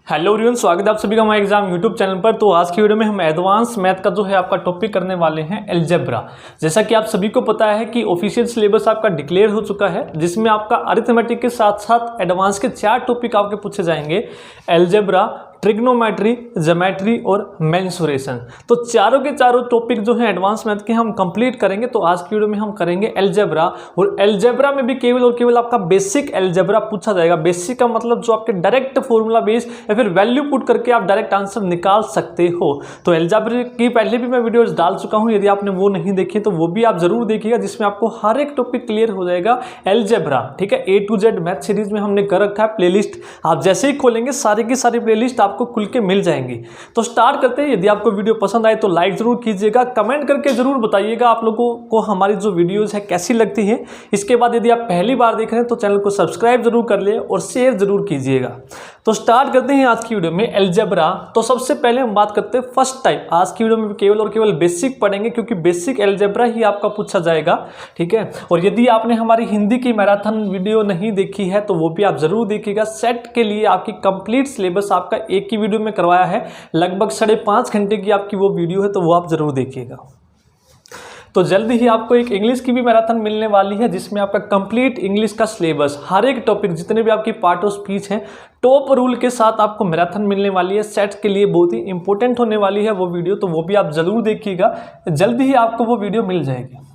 Hello everyone, स्वागत है आप सभी का हमारे एग्जाम यूट्यूब चैनल पर। तो आज की वीडियो में हम एडवांस मैथ का जो है आपका टॉपिक करने वाले हैं अलजेब्रा। जैसा कि आप सभी को पता है कि ऑफिशियल सिलेबस आपका डिक्लेयर हो चुका है, जिसमें आपका अरिथमेटिक के साथ साथ एडवांस के 4 टॉपिक आपके पूछे जाएंगे। अलजेब्रा, ट्रिग्नोमेट्री, ज्योमेट्री और मेंसुरेशन। तो चारों के चारों टॉपिक जो है एडवांस मैथ के हम कंप्लीट करेंगे। तो आज की वीडियो में हम करेंगे अलजेब्रा, और अलजेब्रा में भी केवल और केवल आपका बेसिक अलजेब्रा पूछा जाएगा। बेसिक का मतलब जो आपके डायरेक्ट फॉर्मूला बेस या फिर वैल्यू पुट करके आप डायरेक्ट आंसर निकाल सकते हो। तो अलजेब्रा की पहले भी मैं वीडियोज डाल चुका हूँ, यदि आपने वो नहीं देखी तो वो भी आप जरूर देखिएगा, जिसमें आपको हर एक टॉपिक क्लियर हो जाएगा अलजेब्रा। ठीक है, A to Z math series में हमने कर रखा है प्लेलिस्ट। आप जैसे ही खोलेंगे सारी की सारी प्लेलिस्ट आपको खुल के मिल जाएंगी। तो स्टार्ट करते हैं। यदि आपको वीडियो पसंद आए तो लाइक जरूर कीजिएगा, कमेंट करके जरूर बताइएगा आप लोगों को हमारी जो वीडियोस है कैसी लगती है। इसके बाद यदि आप पहली बार देख रहे हैं तो चैनल को सब्सक्राइब जरूर कर ले और शेयर जरूर कीजिएगा। तो स्टार्ट करते हैं आज की वीडियो में अलजेब्रा। तो सबसे पहले हम बात करते हैं फर्स्ट टाइप। आज की वीडियो में केवल और केवल बेसिक पढ़ेंगे, क्योंकि बेसिक अलजेब्रा ही आपका पूछा जाएगा। ठीक है, और यदि आपने हमारी हिंदी की मैराथन वीडियो नहीं देखी है तो वो भी आप जरूर देखिएगा। सेट के लिए आपकी कंप्लीट सिलेबस आपका एक ही वीडियो में करवाया है, लगभग 5.5 घंटे की आपकी वो वीडियो है, तो वो आप जरूर देखिएगा। तो जल्दी ही आपको एक इंग्लिश की भी मैराथन मिलने वाली है, जिसमें आपका कंप्लीट इंग्लिश का सिलेबस, हर एक टॉपिक, जितने भी आपकी पार्ट ऑफ स्पीच हैं, टॉप रूल के साथ आपको मैराथन मिलने वाली है। सेट के लिए बहुत ही इंपॉर्टेंट होने वाली है वो वीडियो, तो वो भी आप जरूर देखिएगा। जल्दी ही आपको वो वीडियो मिल जाएगी।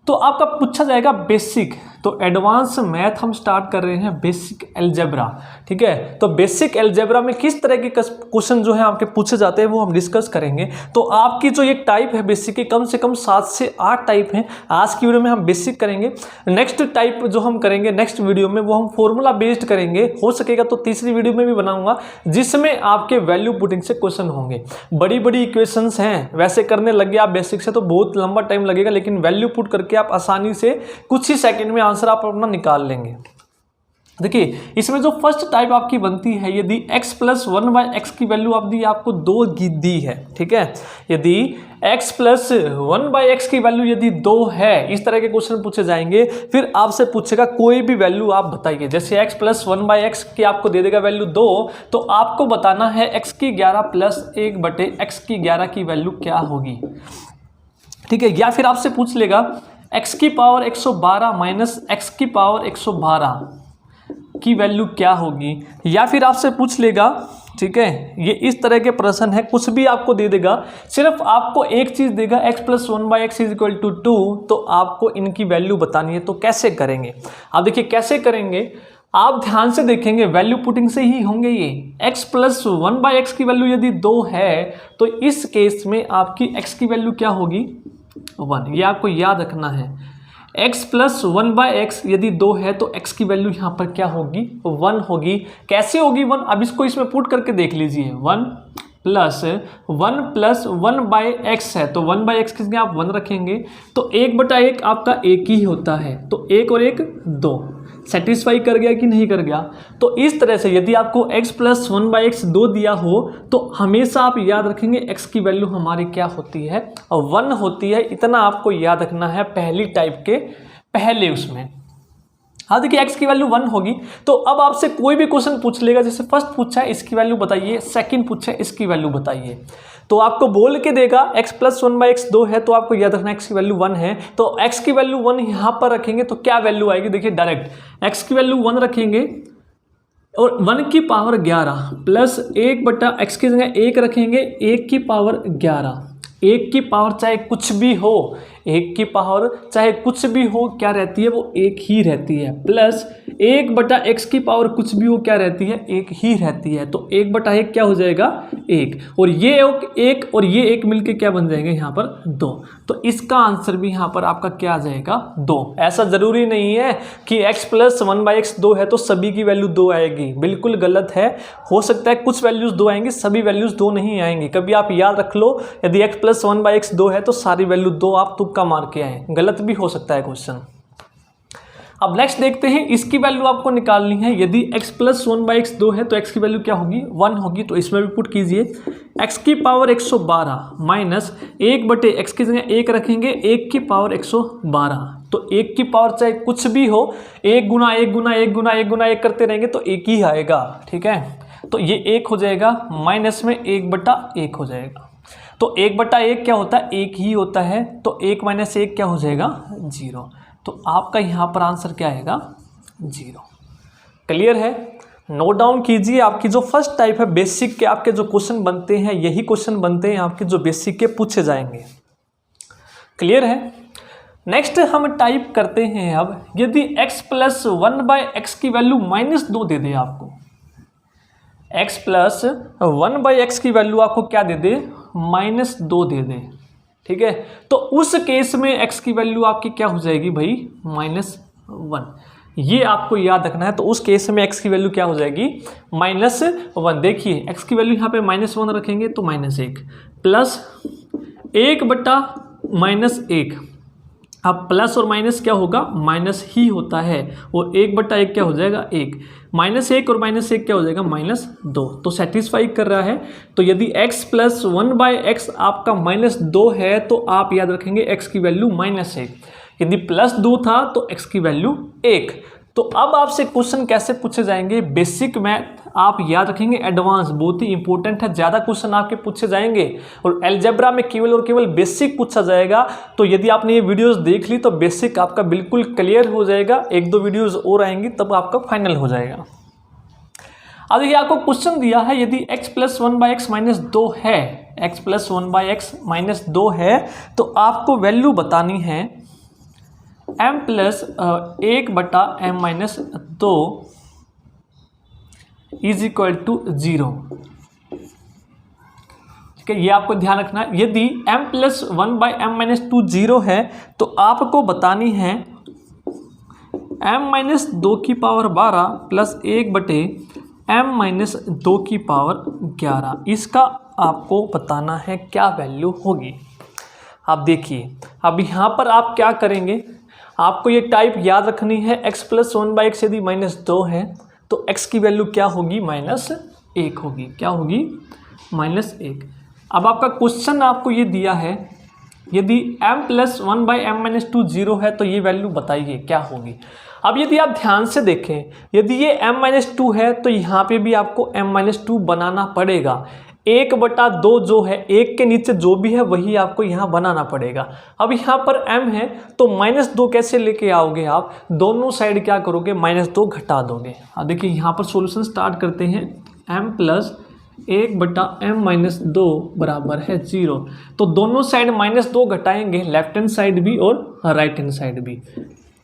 तो आपका पूछा जाएगा बेसिक, तो एडवांस मैथ हम स्टार्ट कर रहे हैं बेसिक अलजेब्रा। ठीक है, तो बेसिक अलजेब्रा में किस तरह के क्वेश्चन जो है आपके पूछे जाते हैं वो हम डिस्कस करेंगे। तो आपकी जो एक टाइप है बेसिक के, कम से कम 7 से 8 टाइप हैं। आज की वीडियो में हम बेसिक करेंगे। नेक्स्ट टाइप जो हम करेंगे नेक्स्ट वीडियो में वो हम फॉर्मूला बेस्ड करेंगे। हो सकेगा तो तीसरी वीडियो में भी बनाऊंगा, जिसमें आपके वैल्यू पुटिंग से क्वेश्चन होंगे। बड़ी बड़ी इक्वेशंस हैं, वैसे करने लगे आप बेसिक से तो बहुत लंबा टाइम लगेगा, लेकिन वैल्यू पुट करके आप आसानी से कुछ ही सेकंड में आंसर आप अपना निकाल लेंगे। देखिए, इसमें जो फर्स्ट टाइप आपकी बनती है, यदि x + 1/x की वैल्यू आप दी, आपको 2 दी है। ठीक है, यदि x + 1/x की वैल्यू यदि 2 है, इस तरह के क्वेश्चन पूछे जाएंगे। फिर आपसे पूछेगा कोई भी वैल्यू आप बताइए। जैसे x + 1/x की आपको दे देगा वैल्यू 2, तो आपको बताना है x की 11 + 1/x की 11 की वैल्यू क्या होगी। ठीक है, या फिर आपसे पूछ लेगा x की पावर 112 - x की पावर 112 की वैल्यू क्या होगी। या फिर आपसे पूछ लेगा, ठीक है, ये इस तरह के प्रश्न है, कुछ भी आपको दे देगा, सिर्फ आपको एक चीज देगा x + 1/x = 2, तो आपको इनकी वैल्यू बतानी है। तो कैसे करेंगे आप देखिए, कैसे करेंगे आप ध्यान से देखेंगे, वैल्यू पुटिंग से ही होंगे ये। x + 1/x की वैल्यू यदि 2 है तो इस केस में आपकी x की वैल्यू क्या होगी, 1। ये आपको याद रखना है। x + 1/x यदि 2 है तो x की वैल्यू यहाँ पर क्या होगी, 1 होगी। कैसे होगी 1, अब इसको इसमें पुट करके देख लीजिए। 1 + 1/x है, तो 1/x की जगह आप 1 रखेंगे, तो 1/1 आपका 1 ही होता है। तो 1 और 1 2, सेटिस्फाई कर गया कि नहीं कर गया। तो इस तरह से यदि आपको x + 1/x 2 दिया हो तो हमेशा आप याद रखेंगे x की वैल्यू हमारी क्या होती है, 1 होती है। इतना आपको याद रखना है पहली टाइप के पहले उसमें। हाँ देखिए, x की वैल्यू 1 होगी। तो अब आपसे कोई भी क्वेश्चन पूछ लेगा, जैसे फर्स्ट पूछा है इसकी वैल्यू बताइए, सेकंड पूछा है इसकी वैल्यू बताइए, तो आपको बोल के देगा x + 1/x 2 है, तो आपको याद रखना x की वैल्यू 1 है। तो x की वैल्यू 1 यहाँ पर रखेंगे तो क्या वैल्यू आएगी, देखिए डायरेक्ट x की वैल्यू 1 रखेंगे और 1 की पावर 11 प्लस 1/x की जगह 1 रखेंगे, 1 की पावर 11। 1 की पावर चाहे कुछ भी हो, 1 की पावर चाहे कुछ भी हो, क्या रहती है वो 1 ही रहती है। प्लस 1/x की पावर कुछ भी हो, क्या रहती है 1 ही रहती है। तो 1/1 क्या हो जाएगा 1, और ये 1 और ये 1 मिलके क्या बन जाएंगे यहाँ पर 2। तो इसका आंसर भी यहाँ पर आपका क्या आ जाएगा 2। ऐसा जरूरी नहीं है कि x + 1/x 2 है तो सभी की वैल्यू 2 आएगी, बिल्कुल गलत है। हो सकता है कुछ वैल्यूज 2 आएंगी, सभी वैल्यूज 2 नहीं आएंगी। कभी आप याद रख लो, यदि x + 1/x 2 है तो सारी वैल्यू 2 आप तुक्का मार के आए, गलत भी हो सकता है क्वेश्चन। अब नेक्स्ट देखते हैं, इसकी वैल्यू आपको निकालनी है। यदि x + 1/x 2 है तो x की वैल्यू क्या होगी 1 होगी। तो इसमें भी पुट कीजिए, x की पावर 112 माइनस 1/x की जगह 1 रखेंगे, 1 की पावर 112। तो 1 की पावर चाहे कुछ भी हो, 1 गुना 1 गुना 1 गुना 1 गुना 1 करते रहेंगे तो 1 ही आएगा। ठीक है, तो ये 1 हो जाएगा, माइनस में 1/1 हो जाएगा। तो 1/1 क्या होता है, 1 ही होता है, तो 1 - 1 क्या हो जाएगा, 0। तो आपका यहाँ पर आंसर क्या आएगा, 0। क्लियर है, नोट डाउन कीजिए। आपकी जो फर्स्ट टाइप है बेसिक के आपके जो क्वेश्चन बनते हैं, यही क्वेश्चन बनते हैं आपके जो बेसिक के पूछे जाएंगे। क्लियर है। नेक्स्ट हम टाइप करते हैं अब, यदि x + 1/x की वैल्यू -2 दे दे आपको, x + 1/x की वैल्यू आपको क्या दे दे, -2 दे दे, ठीक है। तो उस केस में x की वैल्यू आपकी क्या हो जाएगी भाई, -1। ये आपको याद रखना है। तो उस केस में x की वैल्यू क्या हो जाएगी, -1। देखिए x की वैल्यू यहाँ पे -1 रखेंगे तो -1 प्लस 1/-1। अब प्लस और माइनस क्या होगा, माइनस ही होता है, और 1/1 क्या हो जाएगा, 1। -1 और -1 क्या हो जाएगा, -2। तो सेटिस्फाई कर रहा है। तो यदि x + 1/x आपका -2 है तो आप याद रखेंगे x की वैल्यू -1। यदि +2 था तो x की वैल्यू 1। तो अब आपसे क्वेश्चन कैसे पूछे जाएंगे, बेसिक मैथ आप याद रखेंगे, एडवांस बहुत ही इंपॉर्टेंट है, ज़्यादा क्वेश्चन आपके पूछे जाएंगे, और अलजेब्रा में केवल और केवल बेसिक पूछा जाएगा। तो यदि आपने ये वीडियोस देख ली तो बेसिक आपका बिल्कुल क्लियर हो जाएगा। 1-2 वीडियोस और आएंगी तब आपका फाइनल हो जाएगा। अब देखिए आपको क्वेश्चन दिया है, यदि x + 1/x -2 है, x + 1/x -2 है, तो आपको वैल्यू बतानी है m + 1/m - 2 = 0। ठीक है, ये आपको ध्यान रखना है। यदि m + 1/m - 2 0 है तो आपको बतानी है m - 2 की पावर 12 + 1/m - 2 की पावर 11। इसका आपको बताना है क्या वैल्यू होगी। आप देखिए, अब यहाँ पर आप क्या करेंगे, आपको ये टाइप याद रखनी है। x + 1/x यदि -2 है तो x की वैल्यू क्या होगी, -1 होगी। क्या होगी, -1। अब आपका क्वेश्चन आपको ये दिया है, यदि m + 1/m - 2 0 है तो ये वैल्यू बताइए क्या होगी। अब यदि आप ध्यान से देखें, यदि ये m - 2 है तो यहाँ पे भी आपको m - 2 बनाना पड़ेगा। 1/2 जो है, 1 के नीचे जो भी है वही आपको यहाँ बनाना पड़ेगा। अब यहाँ पर m है तो -2 कैसे लेके आओगे आप, दोनों साइड क्या करोगे, -2 घटा दोगे। अब देखिए यहाँ पर सॉल्यूशन स्टार्ट करते हैं। m + 1/m - 2 बराबर है 0। तो दोनों साइड -2 घटाएंगे, लेफ्ट हैंड साइड भी और राइट हैंड साइड भी।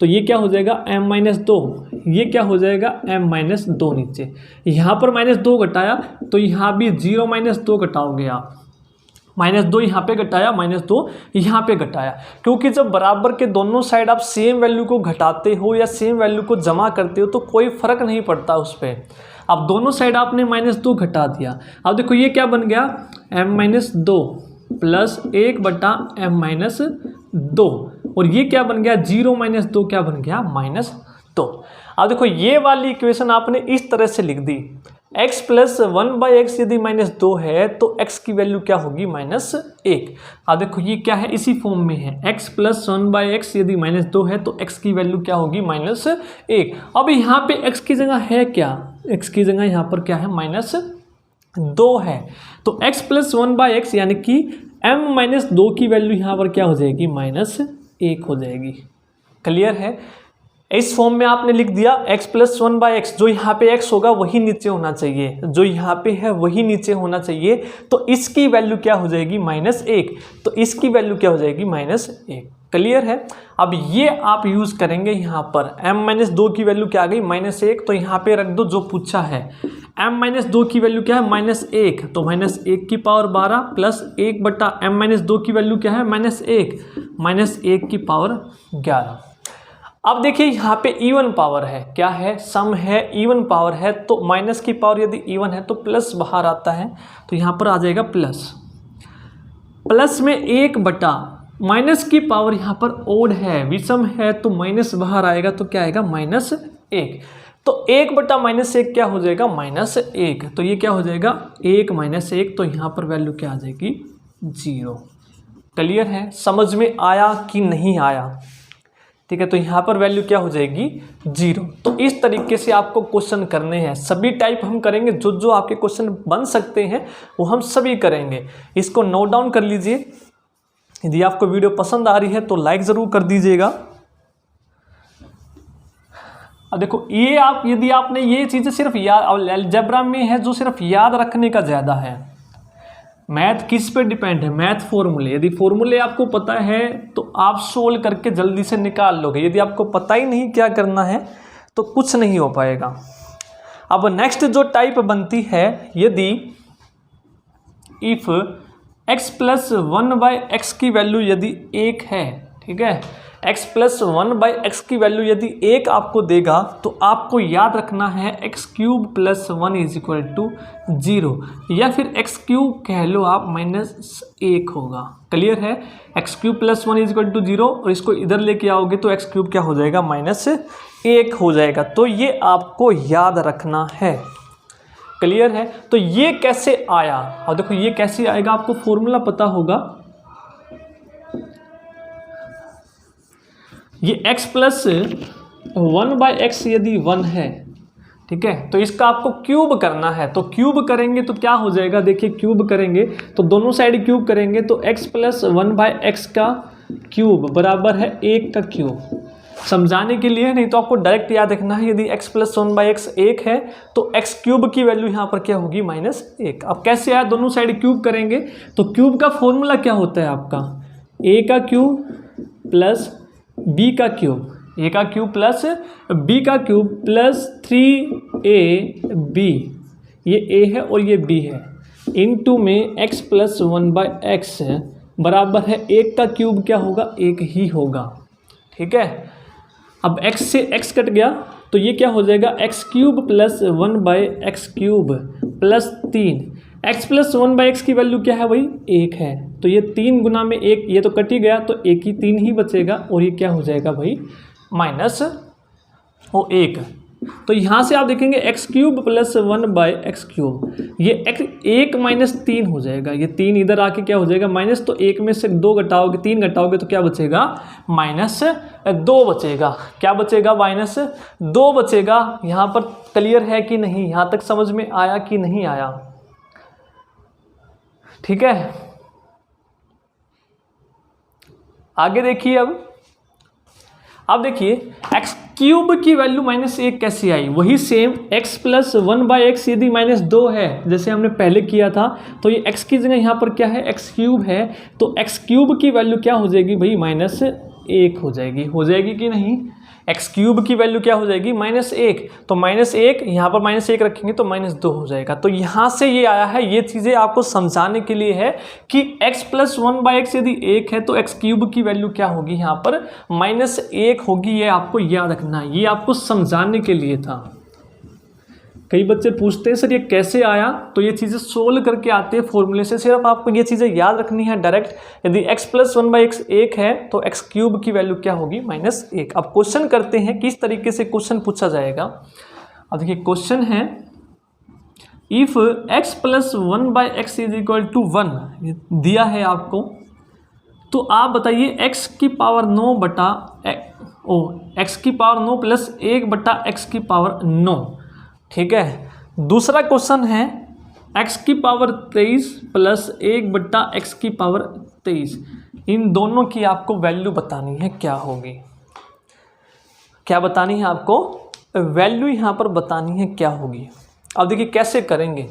तो ये क्या हो जाएगा, m - 2, ये क्या हो जाएगा, m - 2 नीचे। यहाँ पर -2 घटाया तो यहाँ भी 0 - 2 घटाओगे आप, -2 यहाँ पे घटाया, -2 यहाँ पे घटाया। क्योंकि जब बराबर के दोनों साइड आप सेम वैल्यू को घटाते हो या सेम वैल्यू को जमा करते हो तो कोई फर्क नहीं पड़ता उस पर। अब दोनों साइड आपने -2 घटा दिया। अब देखो ये क्या बन गया, m - 2 + 1/m - 2, और ये क्या बन गया, 0 - 2 क्या बन गया, -2। अब देखो ये वाली इक्वेशन आपने इस तरह से लिख दी, x + 1/x यदि -2 है तो x की वैल्यू क्या होगी, -1। अब देखो ये क्या है, इसी फॉर्म में है, x + 1/x यदि -2 है तो x की वैल्यू क्या होगी, -1। अब यहाँ पे x की जगह है क्या, x की जगह यहाँ पर क्या है, -2 है। तो x + 1/x यानी कि m - 2 की वैल्यू यहाँ पर क्या हो जाएगी, -1 हो जाएगी। क्लियर है, इस फॉर्म में आपने लिख दिया x + 1/x, जो यहाँ पे x होगा वही नीचे होना चाहिए, जो यहाँ पे है वही नीचे होना चाहिए। तो इसकी वैल्यू क्या हो जाएगी, -1। तो इसकी वैल्यू क्या हो जाएगी, -1। क्लियर है। अब ये आप यूज करेंगे यहाँ पर, m - 2 की वैल्यू क्या आ गई, -1। तो यहाँ पे रख दो जो पूछा है, m - 2 की वैल्यू क्या है, -1। तो -1 की पावर 12 + 1/m - 2 की वैल्यू क्या है, -1 की पावर 11। अब देखिए यहाँ पे इवन पावर है, क्या है, सम है, इवन पावर है। तो माइनस की पावर यदि इवन है तो प्लस बाहर आता है, तो यहाँ पर आ जाएगा प्लस में 1/, माइनस की पावर यहाँ पर ओड है, विषम है, तो माइनस बाहर आएगा तो क्या आएगा, -1। तो 1/-1 क्या हो जाएगा, -1। तो ये क्या हो जाएगा, 1 - 1। तो यहाँ पर वैल्यू क्या आ जाएगी, 0। क्लियर है, समझ में आया कि नहीं आया। ठीक है, तो यहाँ पर वैल्यू क्या हो जाएगी 0। तो इस तरीके से आपको क्वेश्चन करने हैं, सभी टाइप हम करेंगे, जो जो आपके क्वेश्चन बन सकते हैं वो हम सभी करेंगे। इसको नोट डाउन कर लीजिए। यदि आपको वीडियो पसंद आ रही है तो लाइक ज़रूर कर दीजिएगा। अब देखो ये आप, यदि आपने ये चीज़ें सिर्फ याद, अलजेब्रा में है जो सिर्फ याद रखने का ज़्यादा है। मैथ किस पे डिपेंड है, मैथ फॉर्मूले। यदि फॉर्मूले आपको पता है तो आप सोल्व करके जल्दी से निकाल लोगे। यदि आपको पता ही नहीं क्या करना है तो कुछ नहीं हो पाएगा। अब नेक्स्ट जो टाइप बनती है, यदि इफ x प्लस 1/x की वैल्यू यदि 1 है, ठीक है, x प्लस 1/x की वैल्यू यदि 1 आपको देगा तो आपको याद रखना है x³ plus 1 is equal to 0, या फिर x³ कह लो आप -1 होगा। क्लियर है, x³ plus 1 is equal to 0, और इसको इधर लेके आओगे तो x³ क्या हो जाएगा -1 हो जाएगा। तो ये आपको याद रखना है। क्लियर है, तो ये कैसे आया, और देखो ये कैसे आएगा, आपको फॉर्मूला पता होगा। ये x प्लस 1/x यदि 1 है, ठीक है, तो इसका आपको क्यूब करना है। तो क्यूब करेंगे तो क्या हो जाएगा, देखिए क्यूब करेंगे तो दोनों साइड क्यूब करेंगे तो x प्लस 1/x का क्यूब बराबर है 1 का क्यूब। समझाने के लिए, नहीं तो आपको डायरेक्ट याद रखना है। यदि x प्लस 1/x 1 है तो x³ की वैल्यू यहाँ पर क्या होगी -1। अब कैसे आया, दोनों साइड क्यूब करेंगे तो क्यूब का फॉर्मूला क्या होता है आपका, a का क्यूब प्लस b का क्यूब, a का क्यूब प्लस b का क्यूब प्लस 3ab, ये a है और ये b है, इनटू में x प्लस 1/x बराबर है 1 का क्यूब क्या होगा, 1 ही होगा। ठीक है, अब x से x कट गया तो ये क्या हो जाएगा, x³ plus 1/x³ plus 3। x plus 1/x की वैल्यू क्या है भाई, 1 है, तो ये 3 गुना में 1, ये तो कट ही गया तो 1 ही 3 ही बचेगा, और ये क्या हो जाएगा भाई -1। तो यहाँ से आप देखेंगे x³ प्लस 1/x³, ये 1 -3 हो जाएगा, ये 3 इधर आके क्या हो जाएगा माइनस, तो 1 में से 2 घटाओगे, 3 घटाओगे तो क्या बचेगा -2 बचेगा। क्या बचेगा, -2 बचेगा। यहाँ पर क्लियर है कि नहीं, यहाँ तक समझ में आया कि नहीं आया, ठीक है। आगे देखिए, अब देखिए x³ की वैल्यू -1 कैसे आई, वही सेम x प्लस 1/x यदि -2 है, जैसे हमने पहले किया था, तो ये x की जगह यहाँ पर क्या है, x³ है, तो x³ की वैल्यू क्या हो जाएगी भाई -1 हो जाएगी कि नहीं, x³ की वैल्यू क्या हो जाएगी -1, तो -1 यहाँ पर -1 रखेंगे तो -2 हो जाएगा। तो यहाँ से ये आया है, ये चीज़ें आपको समझाने के लिए है कि x प्लस 1/x यदि 1 है तो x³ की वैल्यू क्या होगी, यहाँ पर -1 होगी। ये आपको याद रखना है, ये आपको समझाने के लिए था। कई बच्चे पूछते हैं सर ये कैसे आया, तो ये चीज़ें सोल्व करके आते हैं फॉर्मूले से, सिर्फ आपको ये चीज़ें याद रखनी है डायरेक्ट। यदि x प्लस 1/x 1 है तो x³ की वैल्यू क्या होगी -1। अब क्वेश्चन करते हैं, किस तरीके से क्वेश्चन पूछा जाएगा। अब देखिए क्वेश्चन है, if x plus 1/x is equal to 1 दिया है आपको, तो आप बताइए x की पावर 9 बटा x की पावर 9 प्लस 1 बटा x की पावर 9। ठीक है, दूसरा क्वेश्चन है x की पावर 23 प्लस 1 बट्टा x की पावर 23, इन दोनों की आपको वैल्यू बतानी है क्या होगी। क्या बतानी है आपको, वैल्यू यहाँ पर बतानी है क्या होगी। अब देखिए कैसे करेंगे।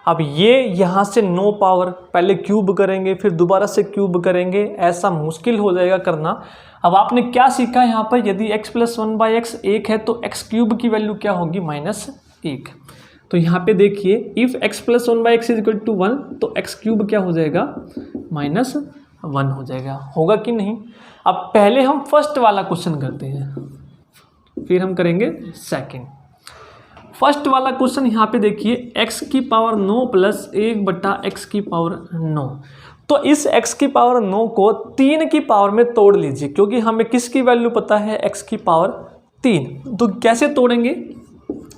अब ये यहाँ से 9 पावर पहले क्यूब करेंगे, फिर दोबारा से क्यूब करेंगे, ऐसा मुश्किल हो जाएगा करना। अब आपने क्या सीखा यहाँ पर, यदि x प्लस 1/x 1 है तो x³ की वैल्यू क्या होगी -1। तो यहाँ पे देखिए, if x plus 1/x is equal to 1 तो x³ क्या हो जाएगा -1 हो जाएगा, होगा कि नहीं। अब पहले हम फर्स्ट वाला क्वेश्चन करते हैं, फिर हम करेंगे सेकंड। फर्स्ट वाला क्वेश्चन यहाँ पे देखिए, x की पावर 9 प्लस 1 बटा x की पावर 9। तो इस x की पावर 9 को 3 की पावर में तोड़ लीजिए, क्योंकि हमें किसकी वैल्यू पता है, x की पावर 3। तो कैसे तोड़ेंगे,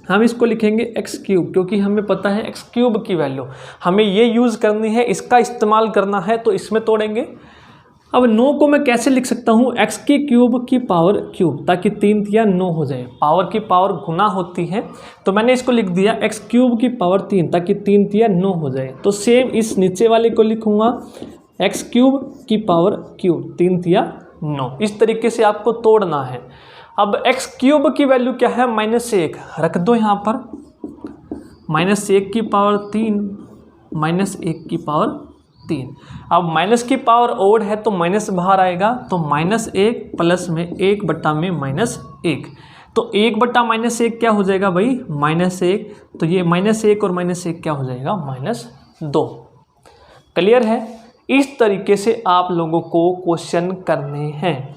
हम इसको लिखेंगे x³, क्योंकि हमें पता है x³ की वैल्यू, हमें ये यूज़ करनी है, इसका इस्तेमाल करना है, तो इसमें तोड़ेंगे। अब 9 को मैं कैसे लिख सकता हूँ, x की क्यूब की पावर क्यूब, ताकि 3 तिया 9 हो जाए। पावर की पावर गुना होती है, तो मैंने इसको लिख दिया x क्यूब की पावर 3, ताकि 3 तिया 9 हो जाए। तो सेम इस नीचे वाले को लिखूँगा x क्यूब की पावर क्यूब, 3 तिया 9। इस तरीके से आपको तोड़ना है। अब x क्यूब की वैल्यू क्या है, -1 रख दो यहाँ पर, -1 की पावर 3, -1 की पावर 3। अब माइनस की पावर ओड है तो माइनस बाहर आएगा, तो -1 प्लस में 1 बट्टा में -1, तो 1 बट्टा -1 क्या हो जाएगा भाई, -1। तो ये -1 और -1 क्या हो जाएगा, -2। क्लियर है। इस तरीके से आप लोगों को क्वेश्चन करने हैं।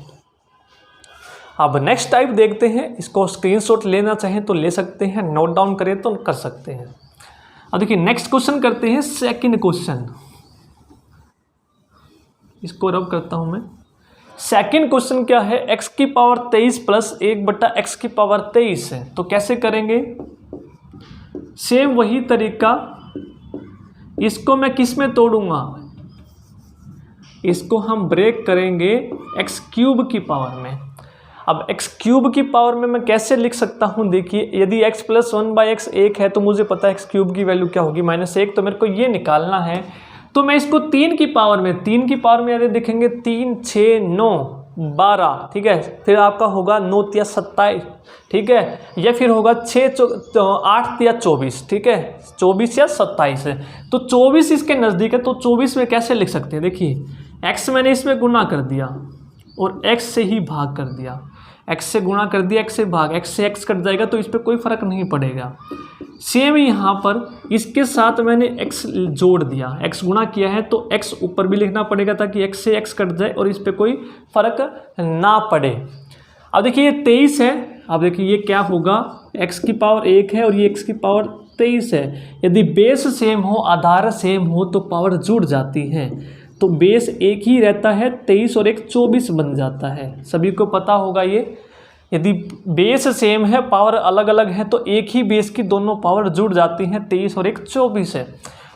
अब नेक्स्ट टाइप देखते हैं। इसको स्क्रीनशॉट लेना चाहें तो ले सकते हैं, नोट डाउन करें तो कर सकते हैं। अब देखिए नेक्स्ट क्वेश्चन करते हैं, सेकंड क्वेश्चन। इसको रब करता हूं मैं। सेकंड क्वेश्चन क्या है, x की पावर 23 प्लस 1 बट्टा x की पावर 23 है। तो कैसे करेंगे, सेम वही तरीका। इसको मैं किस में तोड़ूंगा, इसको हम ब्रेक करेंगे x क्यूब की पावर में। अब x क्यूब की पावर में मैं कैसे लिख सकता हूँ, देखिए यदि x प्लस 1/x 1 है तो मुझे पता है x क्यूब की वैल्यू क्या होगी, -1। तो मेरे को ये निकालना है, तो मैं इसको 3 की पावर में यदि देखेंगे 3, 6, 9, 12, ठीक है। फिर आपका होगा 9 तिया 27, ठीक है। या फिर होगा 8 तिया 24, ठीक है। 24 या 27 है, तो 24 इसके नज़दीक है। तो 24 में कैसे लिख सकते हैं, देखिए x मैंने इसमें गुना कर दिया और x से ही भाग कर दिया, x से गुणा कर दिया, x से भाग, x से x कट जाएगा, तो इस पर कोई फ़र्क नहीं पड़ेगा। सेम यहाँ पर इसके साथ मैंने x जोड़ दिया, x गुणा किया है तो x ऊपर भी लिखना पड़ेगा, ताकि x से x कट जाए और इस पर कोई फ़र्क ना पड़े। अब देखिए ये 23 है। अब देखिए ये क्या होगा, x की पावर 1 है और ये x की पावर 23 है। यदि बेस सेम हो, आधार सेम हो, तो पावर जुड़ जाती है। तो बेस एक ही रहता है, 23 और 1 24 बन जाता है। सभी को पता होगा ये। यदि बेस सेम है, पावर अलग अलग है, तो एक ही बेस की दोनों पावर जुड़ जाती हैं। 23 और 1 24 है,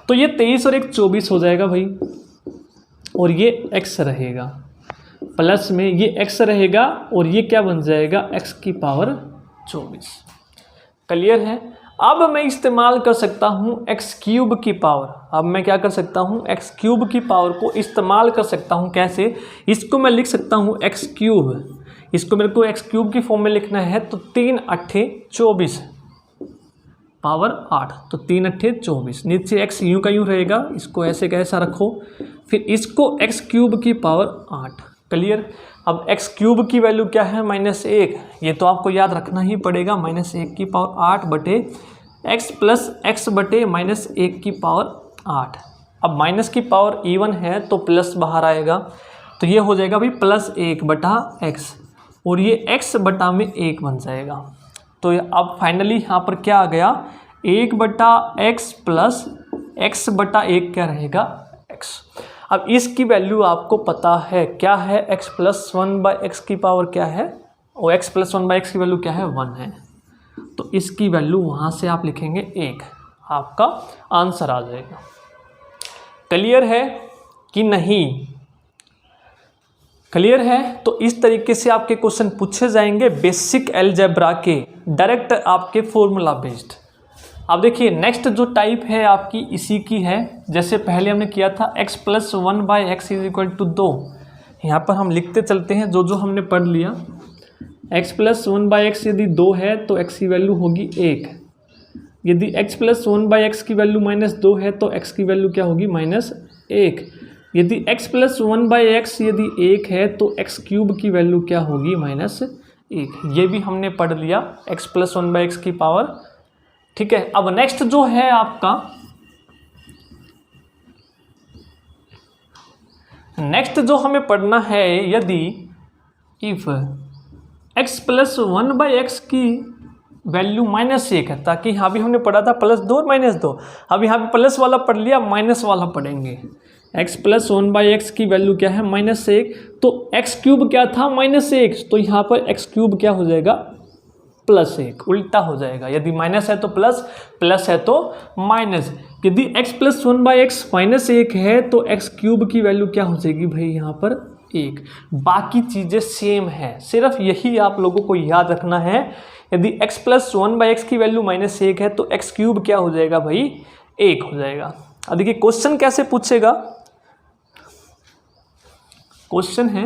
तो ये 23 और 1 24 हो जाएगा भाई। और ये x रहेगा, प्लस में ये x रहेगा, और ये क्या बन जाएगा, x की पावर 24। क्लियर है। अब मैं इस्तेमाल कर सकता हूँ x क्यूब की पावर। अब मैं क्या कर सकता हूँ, x क्यूब की पावर को इस्तेमाल कर सकता हूँ। कैसे, इसको मैं लिख सकता हूँ x क्यूब। इसको मेरे को x क्यूब की फॉर्म में लिखना है, तो 3 अट्ठे 24 पावर 8, तो 3 अट्ठे 24। नीचे x यूँ का यूँ रहेगा, इसको ऐसे का ऐसा रखो। फिर इसको x क्यूब की पावर 8। क्लियर। अब x क्यूब की वैल्यू क्या है, -1। ये तो आपको याद रखना ही पड़ेगा, -1 की पावर 8 बटे x प्लस x बटे -1 की पावर 8। अब माइनस की पावर इवन है तो प्लस बाहर आएगा, तो ये हो जाएगा भाई +1 बटा x, और ये x बटा में 1 बन जाएगा। तो अब फाइनली यहाँ पर क्या आ गया, 1 बटा x प्लस x बटा 1 क्या रहेगा, x। अब इसकी वैल्यू आपको पता है क्या है, x प्लस 1/x की पावर क्या है, और x प्लस 1/x की वैल्यू क्या है, 1 है। तो इसकी वैल्यू वहाँ से आप लिखेंगे 1, आपका आंसर आ जाएगा। क्लियर है कि नहीं, क्लियर है। तो इस तरीके से आपके क्वेश्चन पूछे जाएंगे बेसिक अलजेब्रा के, डायरेक्ट आपके फॉर्मूला बेस्ड। अब देखिए नेक्स्ट जो टाइप है आपकी इसी की है। जैसे पहले हमने किया था x plus 1/x is equal to 2। यहाँ पर हम लिखते चलते हैं जो जो हमने पढ़ लिया। x प्लस 1/x यदि 2 है तो x की वैल्यू होगी 1। यदि x प्लस 1/x की वैल्यू -2 है तो x की वैल्यू क्या होगी, -1। यदि x प्लस 1/x यदि 1 है तो x क्यूब की वैल्यू क्या होगी, -1। ये भी हमने पढ़ लिया, x प्लस 1/x की पावर। ठीक है। अब नेक्स्ट जो है आपका, नेक्स्ट जो हमें पढ़ना है, यदि इफ x प्लस 1/x की वैल्यू -1 है, ताकि यहाँ भी हमने पढ़ा था +2 और -2, अब यहाँ पे प्लस वाला पढ़ लिया, माइनस वाला पढ़ेंगे। x प्लस 1/x की वैल्यू क्या है, -1। तो x क्यूब क्या था, -1, तो यहाँ पर x क्यूब क्या हो जाएगा, +1, उल्टा हो जाएगा। यदि माइनस है तो प्लस, प्लस है तो माइनस। यदि x प्लस 1/x -1 है तो x क्यूब की वैल्यू क्या हो जाएगी भाई, यहाँ पर 1। बाकी चीज़ें सेम है, सिर्फ यही आप लोगों को याद रखना है। यदि x प्लस 1/x की वैल्यू -1 है तो x क्यूब क्या हो जाएगा भाई, 1 हो जाएगा। अब देखिए क्वेश्चन कैसे पूछेगा, क्वेश्चन है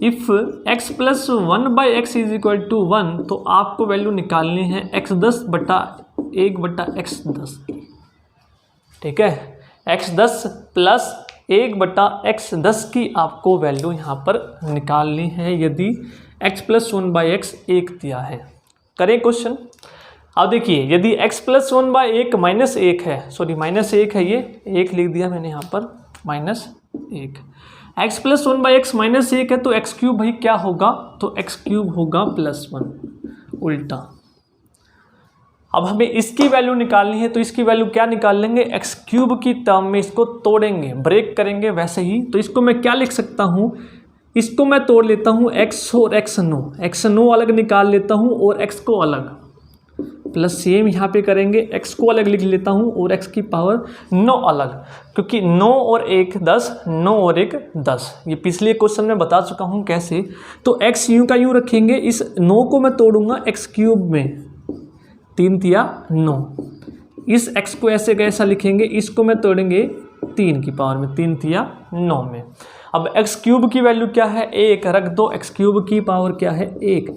if x plus 1/x is equal to 1, तो आपको वैल्यू निकालनी है x10 बटा 1/x10 की। ठीक है, x10 प्लस 1/x10 की आपको वैल्यू यहाँ पर निकालनी है यदि x प्लस 1/x 1 दिया है। करें क्वेश्चन। अब देखिए यदि x प्लस 1/1 -1 है, सॉरी -1 है, ये 1 लिख दिया मैंने यहाँ पर, -1। x प्लस 1/x -1 है तो x क्यूब भाई क्या होगा, तो x क्यूब होगा +1 उल्टा। अब हमें इसकी वैल्यू निकालनी है तो इसकी वैल्यू क्या निकाल लेंगे, x क्यूब की टर्म में इसको तोड़ेंगे, ब्रेक करेंगे वैसे ही। तो इसको मैं क्या लिख सकता हूँ, इसको मैं तोड़ लेता हूँ x और x9 अलग निकाल लेता हूँ और x को अलग, प्लस सेम यहाँ पे करेंगे, x को अलग लिख लेता हूँ और x की पावर 9 अलग, क्योंकि 9 और 1 10, 9 और 1 10। ये पिछले क्वेश्चन में बता चुका हूँ कैसे। तो x यूँ का यूँ रखेंगे, इस 9 को मैं तोड़ूंगा x क्यूब में, 3 तिया 9। इस x को ऐसे कैसा लिखेंगे, इसको मैं तोड़ेंगे 3 की पावर में, 3 तिया 9 में। अब x क्यूब की वैल्यू क्या है, 1 रख दो, x क्यूब की पावर क्या है 1,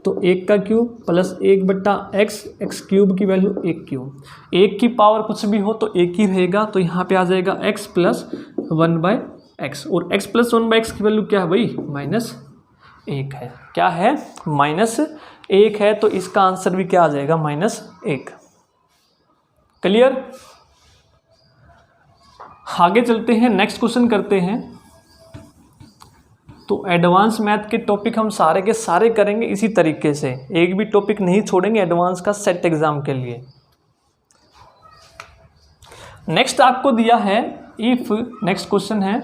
तो 1 का cube plus 1/x, x cube की वैल्यू 1 क्यूब, 1 की पावर कुछ भी हो तो 1 ही रहेगा, तो यहाँ पे आ जाएगा x प्लस 1/x। और x प्लस 1/x की वैल्यू क्या है भाई, -1 है। क्या है, -1 है, तो इसका आंसर भी क्या आ जाएगा, -1। क्लियर। आगे चलते हैं, नेक्स्ट क्वेश्चन करते हैं। तो एडवांस मैथ के टॉपिक हम सारे के सारे करेंगे इसी तरीके से, एक भी टॉपिक नहीं छोड़ेंगे एडवांस का सेट एग्जाम के लिए। नेक्स्ट आपको दिया है इफ, नेक्स्ट क्वेश्चन है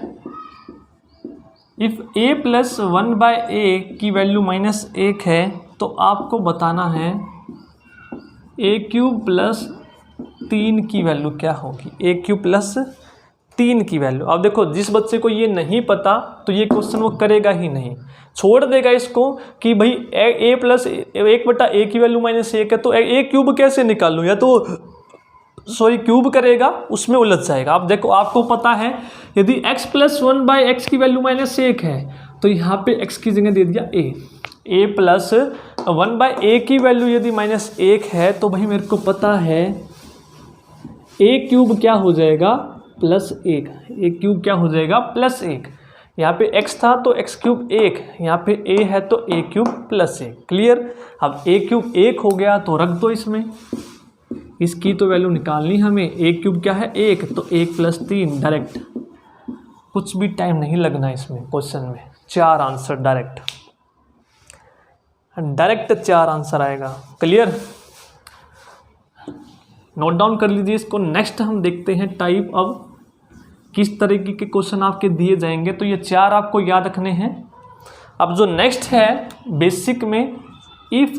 इफ a प्लस 1/a की वैल्यू -1 है तो आपको बताना है a क्यूब प्लस 3 की वैल्यू क्या होगी, a क्यूब प्लस 3 की वैल्यू। अब देखो जिस बच्चे को ये नहीं पता तो ये क्वेश्चन वो करेगा ही नहीं, छोड़ देगा इसको कि भाई a प्लस 1/a की वैल्यू -1 है तो a क्यूब कैसे निकालूं, या तो सॉरी क्यूब करेगा उसमें उलझ जाएगा। अब देखो आपको पता है यदि x प्लस 1/x की वैल्यू -1 है तो यहाँ पे x की जगह दे दिया a प्लस 1/a की वैल्यू यदि -1 है तो भाई मेरे को पता है a क्यूब क्या हो जाएगा, +1। a क्यूब क्या हो जाएगा, +1। यहाँ पे x था तो x क्यूब 1, यहाँ पे a है तो a क्यूब +1। क्लियर। अब a क्यूब 1 हो गया तो रख दो इसमें, इसकी तो वैल्यू निकालनी हमें, a क्यूब क्या है 1, तो 1 + 3 डायरेक्ट, कुछ भी टाइम नहीं लगना इसमें क्वेश्चन में, 4 आंसर डायरेक्ट 4 आंसर आएगा। क्लियर, नोट डाउन कर लीजिए इसको। नेक्स्ट हम देखते हैं टाइप, अब किस तरीके के क्वेश्चन आपके दिए जाएंगे, तो ये 4 आपको याद रखने हैं। अब जो नेक्स्ट है बेसिक में, इफ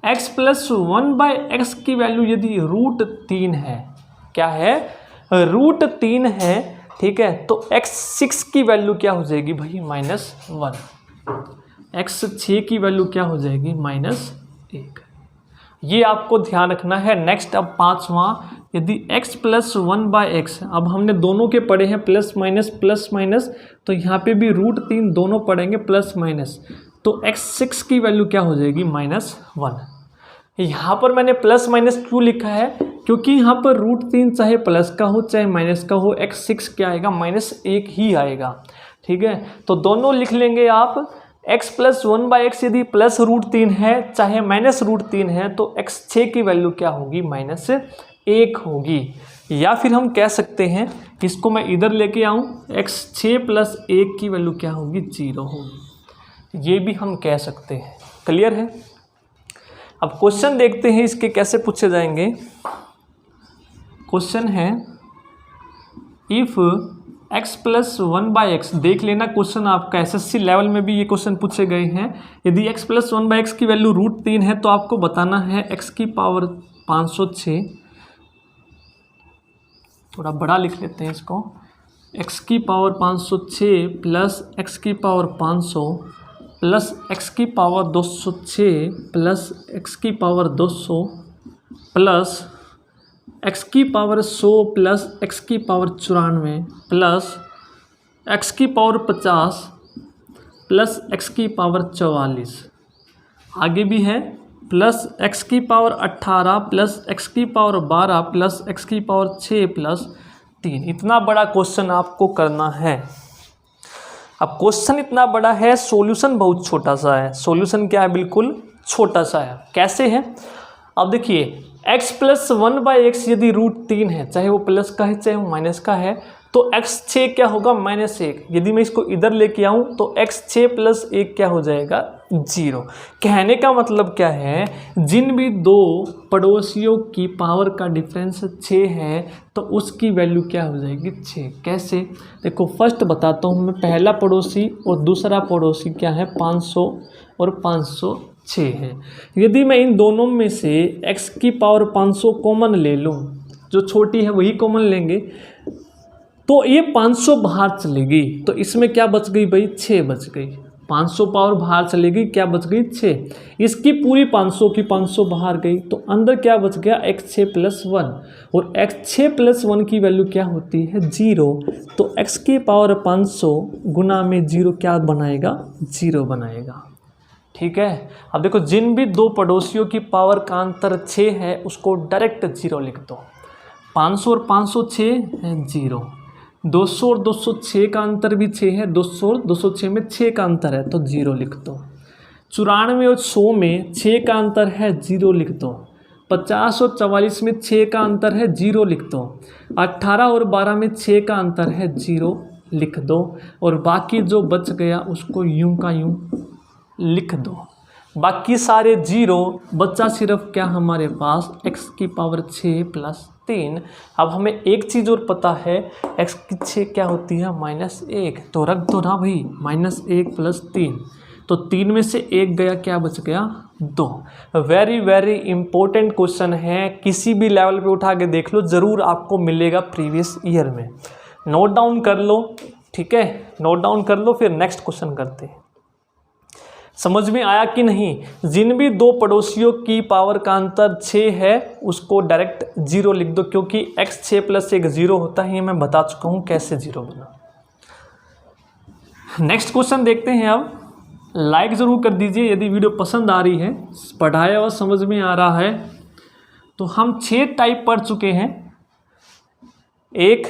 x प्लस 1/x की वैल्यू यदि √3 है, क्या है, √3 है, ठीक है, तो x6 की वैल्यू क्या हो जाएगी भाई, -1। x6 की वैल्यू क्या हो जाएगी, -1। ये आपको ध्यान रखना है। नेक्स्ट अब 5वां, यदि x प्लस 1/x, अब हमने दोनों के पढ़े हैं प्लस माइनस, तो यहाँ पे भी √3 दोनों पढ़ेंगे प्लस माइनस, तो x6 की वैल्यू क्या हो जाएगी, -1। यहाँ पर मैंने प्लस माइनस क्यों लिखा है, क्योंकि यहाँ पर √3 चाहे प्लस का हो चाहे माइनस का हो, x6 क्या आएगा, -1 ही आएगा। ठीक है, तो दोनों लिख लेंगे आप। x प्लस 1/x यदि प्लस √3 है चाहे -√3 है तो x6 की वैल्यू क्या होगी, -1 होगी। या फिर हम कह सकते हैं, इसको मैं इधर लेके आऊँ, x6 + 1 की वैल्यू क्या होगी, 0 होगी। ये भी हम कह सकते हैं। क्लियर है। अब क्वेश्चन देखते हैं इसके कैसे पूछे जाएंगे। क्वेश्चन है इफ x प्लस 1/x, देख लेना क्वेश्चन आपका SSC लेवल में भी ये क्वेश्चन पूछे गए हैं। यदि x प्लस 1/x की वैल्यू √3 है तो आपको बताना है x की पावर 506, थोड़ा बड़ा लिख लेते हैं इसको, एक्स की पावर 506 प्लस एक्स की पावर 500 प्लस एक्स की पावर 206 प्लस एक्स की पावर 200 प्लस एक्स की पावर 100 प्लस एक्स की पावर 94 प्लस एक्स की पावर 50 प्लस एक्स की पावर 44। आगे भी है प्लस एक्स की पावर 18 प्लस एक्स की पावर 12 प्लस एक्स की पावर 6 प्लस 3। इतना बड़ा क्वेश्चन आपको करना है। अब क्वेश्चन इतना बड़ा है, सॉल्यूशन बहुत छोटा सा है। सॉल्यूशन क्या है? बिल्कुल छोटा सा है। कैसे है? अब देखिए x प्लस 1/x यदि √3 है, चाहे वो प्लस का है चाहे वो माइनस का है, तो x6 क्या होगा? -1। यदि मैं इसको इधर लेके आऊँ तो x6 प्लस 1 क्या हो जाएगा? 0। कहने का मतलब क्या है? जिन भी दो पड़ोसियों की पावर का डिफरेंस 6 है तो उसकी वैल्यू क्या हो जाएगी? 6। कैसे? देखो फर्स्ट बताता हूँ मैं। पहला पड़ोसी और दूसरा पड़ोसी क्या है? 500 और 506 है। यदि मैं इन दोनों में से x की पावर 500 कॉमन ले लूँ, जो छोटी है वही कॉमन लेंगे, तो ये 500 बाहर चलेगी, तो इसमें क्या बच गई भाई? 6 बच गई। 500 पावर बाहर चलेगी, क्या बच गई? 6। इसकी पूरी 500 की 500 बाहर गई, तो अंदर क्या बच गया? x6 plus 1। और x6 प्लस 1 की वैल्यू क्या होती है? 0। तो x की पावर 500 गुना में 0 क्या बनाएगा? 0 बनाएगा। ठीक है। अब देखो जिन भी दो पड़ोसियों की पावर का अंतर 6 है उसको डायरेक्ट 0 लिख दो। 500 और 506 है 0। 200 और 206 का अंतर भी 6 है, 200 और 206 में 6 का अंतर है तो 0 लिख दो। 94 और 100 में 6 का अंतर है, 0 लिख दो। 50 और 44 में 6 का अंतर है, 0 लिख दो। 18 और 12 में 6 का अंतर है, 0 लिख दो। और बाकी जो बच गया उसको यूं का यूं लिख दो। बाकी सारे 0, बचा सिर्फ क्या हमारे पास? x की पावर 6 प्लस 3। अब हमें एक चीज़ और पता है, x की 6 क्या होती है? -1। तो रख दो ना भाई, -1 प्लस 3। तो 3 में से 1 गया, क्या बच गया? 2। वेरी वेरी इंपॉर्टेंट क्वेश्चन है, किसी भी लेवल पे उठा के देख लो, ज़रूर आपको मिलेगा प्रीवियस ईयर में। नोट डाउन कर लो, ठीक है? नोट डाउन कर लो, फिर नेक्स्ट क्वेश्चन करते हैं। समझ में आया कि नहीं? जिन भी दो पड़ोसियों की पावर का अंतर 6 है उसको डायरेक्ट 0 लिख दो, क्योंकि x6 प्लस 1 0 होता है। ये मैं बता चुका हूँ कैसे 0 बना। नेक्स्ट क्वेश्चन देखते हैं। अब लाइक ज़रूर कर दीजिए यदि वीडियो पसंद आ रही है, पढ़ाया हुआ समझ में आ रहा है। तो हम 6 टाइप पढ़ चुके हैं, 1,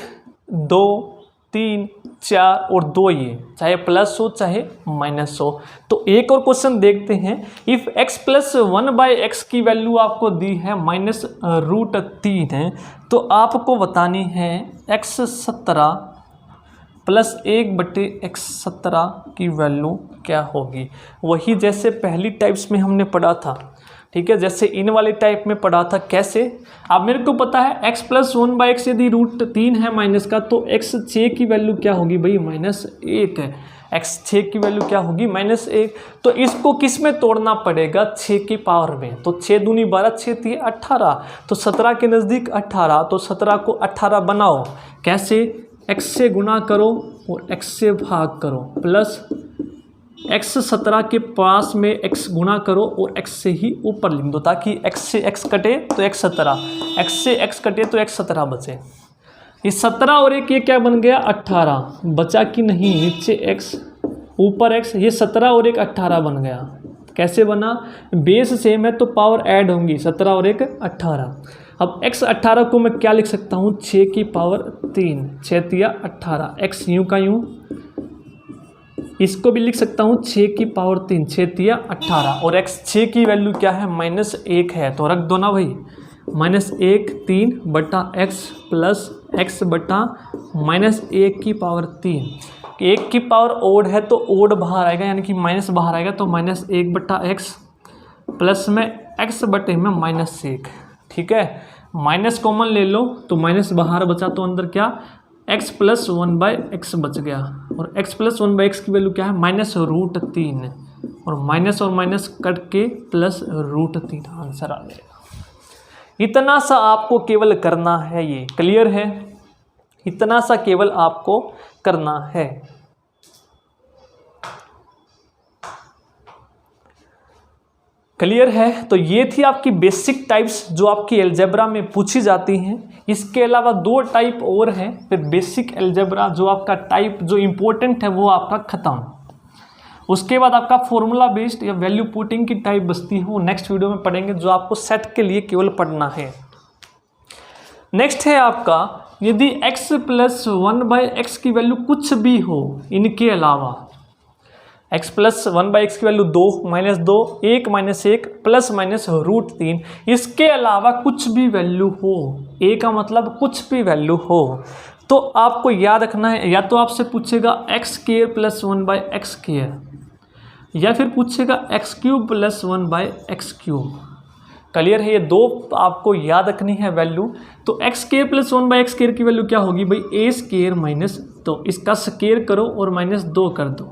2, 3, 4 और 2, ये चाहे प्लस हो चाहे माइनस हो। तो एक और क्वेश्चन देखते हैं। इफ़ x प्लस 1/x की वैल्यू आपको दी है -√3 है, तो आपको बतानी है x17 प्लस 1/x17 की वैल्यू क्या होगी। वही जैसे पहली टाइप्स में हमने पढ़ा था, ठीक है? जैसे इन वाले टाइप में पढ़ा था। कैसे? अब मेरे को पता है x प्लस 1/x यदि √3 है माइनस का, तो x6 की वैल्यू क्या होगी भाई? -1 है। x6 की वैल्यू क्या होगी? -1। तो इसको किस में तोड़ना पड़ेगा? 6 की पावर में। तो 6 दूनी 12, 6 3 18, तो 17 के नज़दीक 18, तो 17 को 18 बनाओ। कैसे? x से गुना करो और x से भाग करो, प्लस x17 के पास में x गुना करो और x से ही ऊपर लिख दो, ताकि x से x कटे तो x17, x से x कटे तो x17 बचे। ये 17 और 1 ये क्या बन गया? 18 बचा कि नहीं? नीचे x ऊपर x, ये 17 और 1 18 बन गया। कैसे बना? बेस सेम है तो पावर ऐड होंगी, 17 और 1 18। अब x18 को मैं क्या लिख सकता हूँ? 6 की पावर 3, 6 3 18, x यूँ का यूँ, इसको भी लिख सकता हूँ 6 की पावर 3, 6 3 18। और x6 की वैल्यू क्या है? -1 है, तो रख दो ना भाई। -1 3 बटा x प्लस x बटा -1 की पावर 3। 1 की पावर ओड है तो ओड बाहर आएगा, यानी कि माइनस बाहर आएगा, तो -1 बटा x प्लस में x बटे में -1। ठीक है, माइनस कॉमन ले लो तो माइनस बाहर बचा, तो अंदर क्या? x प्लस 1/x बच गया। और x प्लस 1/x की वैल्यू क्या है? -√3। और माइनस कट के प्लस √3 आंसर आ जाएगा। इतना सा आपको केवल करना है, ये क्लियर है? इतना सा केवल आपको करना है। क्लियर है? तो ये थी आपकी बेसिक टाइप्स जो आपकी एल्जेब्रा में पूछी जाती हैं। इसके अलावा 2 टाइप और हैं। फिर बेसिक एल्जेब्रा जो आपका टाइप जो इम्पोर्टेंट है वो आपका ख़त्म। उसके बाद आपका फॉर्मूला बेस्ड या वैल्यू पुटिंग की टाइप बचती है, वो नेक्स्ट वीडियो में पढ़ेंगे, जो आपको सेट के लिए केवल पढ़ना है। नेक्स्ट है आपका, यदि x + 1/x की वैल्यू कुछ भी हो इनके अलावा, x + 1/x की वैल्यू 2, -2, 1, -1, ±√3, इसके अलावा कुछ भी वैल्यू हो, a का मतलब कुछ भी वैल्यू हो, तो आपको याद रखना है, या तो आपसे पूछेगा x² + 1/x², या फिर पूछेगा x³ + 1/x³। क्लियर है? ये 2 आपको याद रखनी है वैल्यू। तो x² + 1/x² की वैल्यू क्या होगी भाई? a² - 2, इसका स्क्वायर करो और -2 कर दो,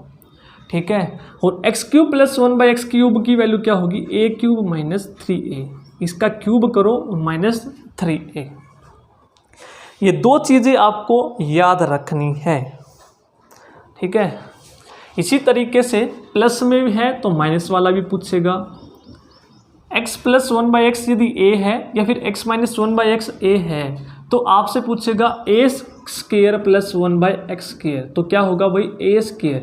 ठीक है। और x³ + 1/x³ की वैल्यू क्या होगी? a³ - 3a, इसका क्यूब करो -3a। ये 2 चीज़ें आपको याद रखनी है, ठीक है। इसी तरीके से प्लस में भी है तो माइनस वाला भी पूछेगा। x + 1/x यदि a है या फिर x - 1/x a है तो आपसे पूछेगा a² + 1/x², तो क्या होगा भाई? a²।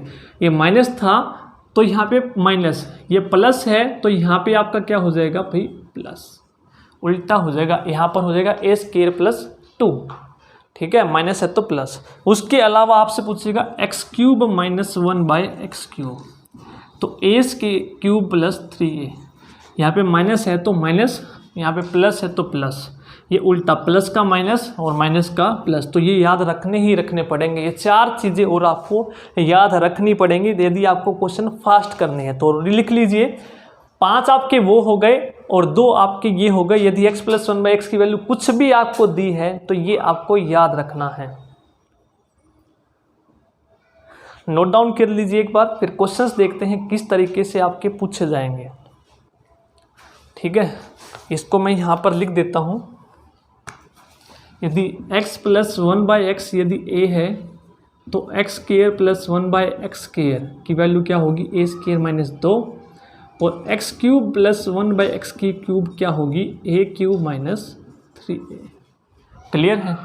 ये माइनस था तो यहाँ पे माइनस, ये प्लस है तो यहाँ पे आपका क्या हो जाएगा भाई? प्लस। उल्टा हो जाएगा, यहाँ पर हो जाएगा a² + 2, ठीक है, माइनस है तो प्लस। उसके अलावा आपसे पूछेगा x³ - 1/x³, तो a³ + 3a, यहाँ पे माइनस है तो माइनस, यहाँ पे प्लस है तो प्लस, ये उल्टा, प्लस का माइनस और माइनस का प्लस, तो ये याद रखने पड़ेंगे। ये 4 चीज़ें और आपको याद रखनी पड़ेंगी यदि आपको क्वेश्चन फास्ट करने हैं। तो लिख लीजिए, 5 आपके वो हो गए और 2 आपके ये हो गए। यदि x + 1/x की वैल्यू कुछ भी आपको दी है तो ये आपको याद रखना है। नोट डाउन कर लीजिए एक बार, फिर क्वेश्चंस देखते हैं किस तरीके से आपके पूछे जाएंगे, ठीक है। इसको मैं यहाँ पर लिख देता हूँ। यदि x + 1/x यदि a है तो x² + 1/x² की वैल्यू क्या होगी? a² - 2, और x³ + 1/x की क्यूब क्या होगी? a³ - 3a। क्लियर है?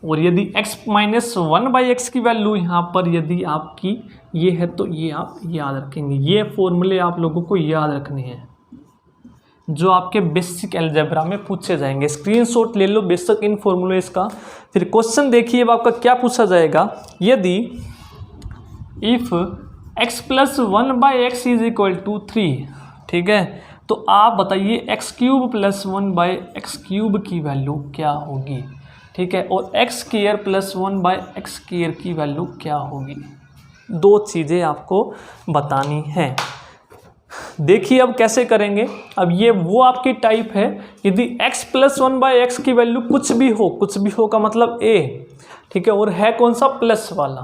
और यदि x - 1/x की वैल्यू यहाँ पर यदि आपकी ये है तो ये आप याद रखेंगे। ये फॉर्मूले आप लोगों को याद रखने हैं जो आपके बेसिक अलजेब्रा में पूछे जाएंगे। स्क्रीनशॉट ले लो बेशक इन फॉर्मूलेस का। फिर क्वेश्चन देखिए अब आपका क्या पूछा जाएगा। यदि इफ़ x + 1/x = 3, ठीक है, तो आप बताइए x³ + 1/x³ की वैल्यू क्या होगी, ठीक है, और x² + 1/x² की वैल्यू क्या होगी। 2 चीज़ें आपको बतानी हैं। देखिए अब कैसे करेंगे। अब ये वो आपकी टाइप है, यदि x + 1/x की वैल्यू कुछ भी हो का मतलब a, ठीक है, और है कौन सा? प्लस वाला,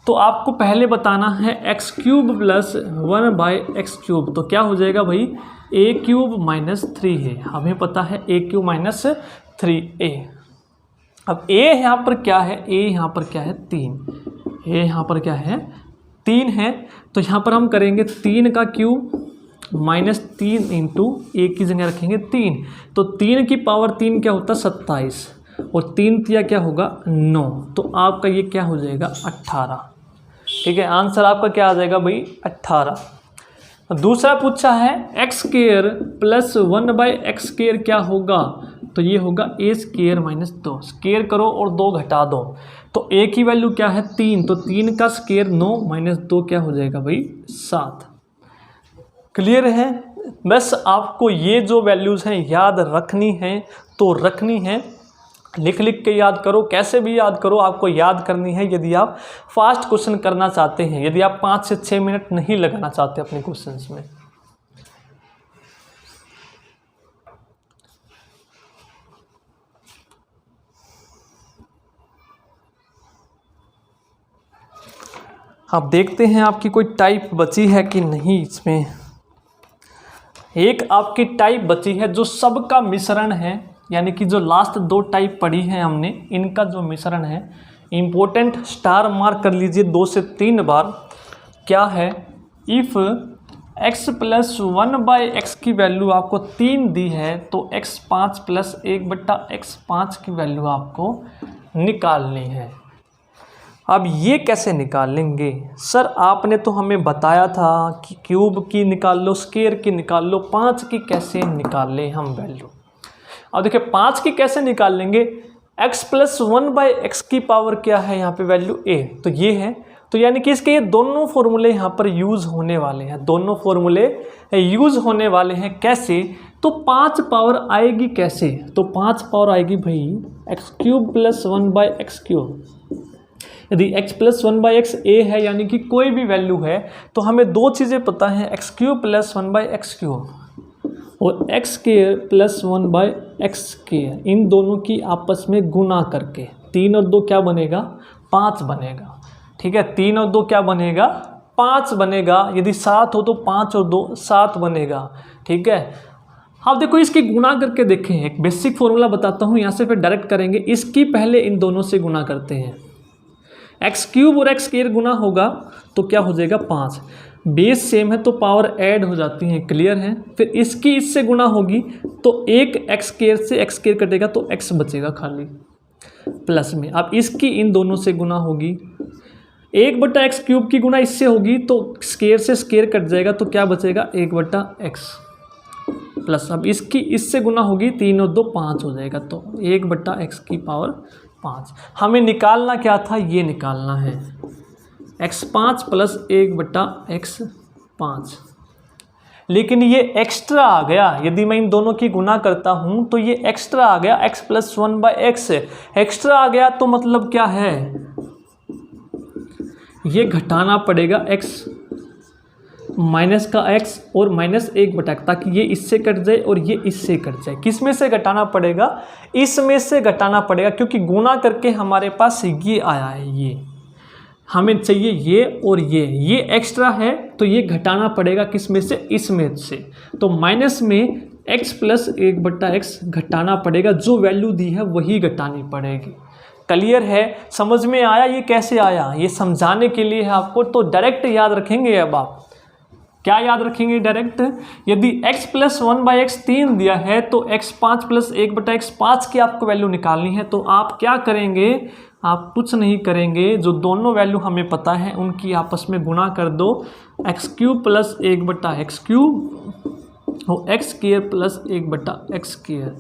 तो आपको पहले बताना है x³ + 1/x³, तो क्या हो जाएगा भाई? a³ - 3 है, हमें पता है a³ - 3a। अब a यहाँ पर क्या है? a यहाँ पर क्या है? 3, a यहाँ पर क्या है? 3 है, तो यहाँ पर हम करेंगे 3 का क्यूब -3 इंटू a की जगह रखेंगे 3, तो 3 की पावर 3 क्या होता है? 27, और 3 तिया क्या होगा? 9, तो आपका ये क्या हो जाएगा? 18, ठीक है। आंसर आपका क्या आ जाएगा भाई? 18। दूसरा पूछा है x² + 1/x² क्या होगा? तो ये होगा a² - 2, स्क्वायर करो और 2 घटा दो, तो a की वैल्यू क्या है? 3, तो 3 का स्क्वायर 9 - 2 क्या हो जाएगा भाई? 7। क्लियर है? बस आपको ये जो वैल्यूज़ हैं याद रखनी है तो रखनी है, लिख के याद करो, कैसे भी याद करो, आपको याद करनी है। यदि आप फास्ट क्वेश्चन करना चाहते हैं, यदि आप 5 से 6 मिनट नहीं लगाना चाहते अपने क्वेश्चंस में। अब देखते हैं आपकी कोई टाइप बची है कि नहीं इसमें। एक आपकी टाइप बची है जो सबका मिश्रण है, यानी कि जो लास्ट 2 टाइप पढ़ी है हमने, इनका जो मिश्रण है। इम्पोर्टेंट स्टार मार्क कर लीजिए 2 से 3 बार। क्या है? इफ़ x + 1/x की वैल्यू आपको 3 दी है तो x5 + 1/x5 की वैल्यू आपको निकालनी है। अब ये कैसे निकालेंगे? सर आपने तो हमें बताया था कि क्यूब की निकाल लो, स्क्वायर की निकाल लो, 5 की कैसे निकालें हम वैल्यू। अब देखिए 5 की कैसे निकाल लेंगे? x + 1/x की पावर क्या है यहाँ पे वैल्यू a, तो ये है। तो यानी कि इसके ये दोनों फॉर्मूले यहाँ पर यूज़ होने वाले हैं, दोनों फॉर्मूले यूज़ होने वाले हैं। कैसे? तो 5 पावर आएगी कैसे? तो 5 पावर आएगी भाई x³ + 1/x³। यदि x + 1/x a है, यानी कि कोई भी वैल्यू है, तो हमें 2 चीज़ें पता हैं, x³ + 1/x³ और x² + 1/x²। इन दोनों की आपस में गुना करके 3 और 2 क्या बनेगा? 5 बनेगा। ठीक है, 3 और 2 क्या बनेगा? 5 बनेगा। यदि 7 हो तो 5 और 2 7 बनेगा। ठीक है, अब देखो इसकी गुना करके देखें। एक बेसिक फॉर्मूला बताता हूँ, यहाँ से फिर डायरेक्ट करेंगे। इसकी पहले इन दोनों से गुना करते हैं। x³ और x² गुना होगा तो क्या हो जाएगा? 5। बेस सेम है तो पावर ऐड हो जाती है, क्लियर है। फिर इसकी इससे गुना होगी तो एक x² से x² कटेगा तो x बचेगा खाली प्लस में। अब इसकी इन दोनों से गुना होगी, 1/x³ की गुना इससे होगी तो स्क्वायर से स्क्वायर कट जाएगा तो क्या बचेगा? 1/x plus. अब इसकी इससे गुना होगी, 3 और 2 5 हो जाएगा तो 1/x की पावर 5। हमें निकालना क्या था? ये निकालना है x5 + 1/x5। लेकिन ये एक्स्ट्रा आ गया। यदि मैं इन दोनों की गुना करता हूं तो ये एक्स्ट्रा आ गया, x + 1/x एक्स्ट्रा आ गया। तो मतलब क्या है? ये घटाना पड़ेगा x माइनस का x और -1/x, ताकि ये इससे कट जाए और ये इससे कट जाए। किस में से घटाना पड़ेगा? इसमें से घटाना पड़ेगा, क्योंकि गुना करके हमारे पास ये आया है। ये हमें चाहिए ये और ये एक्स्ट्रा है तो ये घटाना पड़ेगा किस में से? इसमें से। तो माइनस में x + 1/x घटाना पड़ेगा, जो वैल्यू दी है वही घटानी पड़ेगी। क्लियर है? समझ में आया? ये कैसे आया ये समझाने के लिए है आपको, तो डायरेक्ट याद रखेंगे। अब आप क्या याद रखेंगे डायरेक्ट? यदि x + 1/x 3 दिया है तो x5 + 1/x5 की आपको वैल्यू निकालनी है। तो आप क्या करेंगे? आप कुछ नहीं करेंगे, जो दोनों वैल्यू हमें पता है उनकी आपस में गुणा कर दो, x³ + 1/x³ और x² + 1/x²,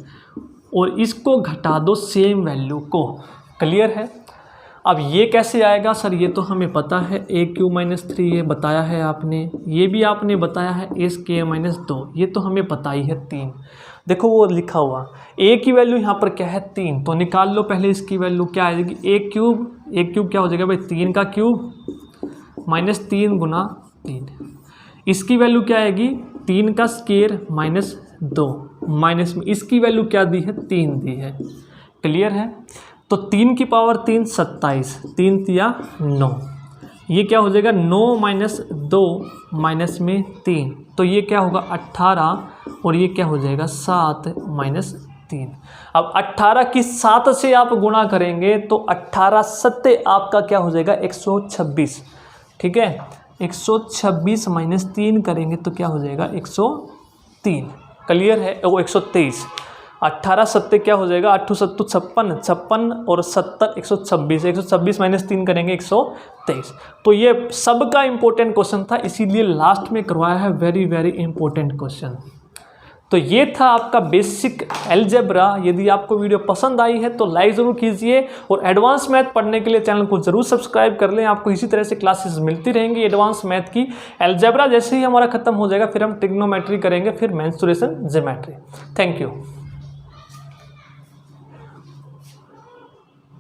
और इसको घटा दो सेम वैल्यू को। क्लियर है? अब ये कैसे आएगा? सर ये तो हमें पता है, a³ - 3 ये बताया है आपने, ये भी आपने बताया है a² - 2, ये तो हमें पता ही है 3। देखो वो लिखा हुआ a की वैल्यू यहाँ पर क्या है? 3, तो निकाल लो पहले इसकी वैल्यू। क्या आएगी? a³ क्या हो जाएगा भाई? 3 का क्यूब -3 × 3। इसकी वैल्यू क्या आएगी? 3 का स्क्वायर -2 माइनस में इसकी वैल्यू क्या दी है? 3 दी है। क्लियर है? तो 3 की पावर 3 27, 3 तिया 9, ये क्या हो जाएगा? 9 - 2 माइनस में 3, तो ये क्या होगा? 18, और ये क्या हो जाएगा? 7 - 3। अब 18 की 7 से आप गुणा करेंगे तो 18 7 आपका क्या हो जाएगा? 126। ठीक है, 126 - 3 करेंगे तो क्या हो जाएगा? 103। क्लियर है? वो 123। 18 7 क्या हो जाएगा? 8 7 56, 56 और 70 126, 126 - 3 करेंगे 123। तो ये सबका इंपॉर्टेंट क्वेश्चन था, इसीलिए लास्ट में करवाया है। Very very important question. तो ये था आपका बेसिक अलजेब्रा। यदि आपको वीडियो पसंद आई है तो लाइक ज़रूर कीजिए, और एडवांस मैथ पढ़ने के लिए चैनल को जरूर सब्सक्राइब कर लें। आपको इसी तरह से क्लासेस मिलती रहेंगी एडवांस मैथ की। अलजेब्रा जैसे ही हमारा खत्म हो जाएगा फिर हम ट्रिग्नोमेट्री करेंगे, फिर मेंसुरेशन ज्योमेट्री। Thank you.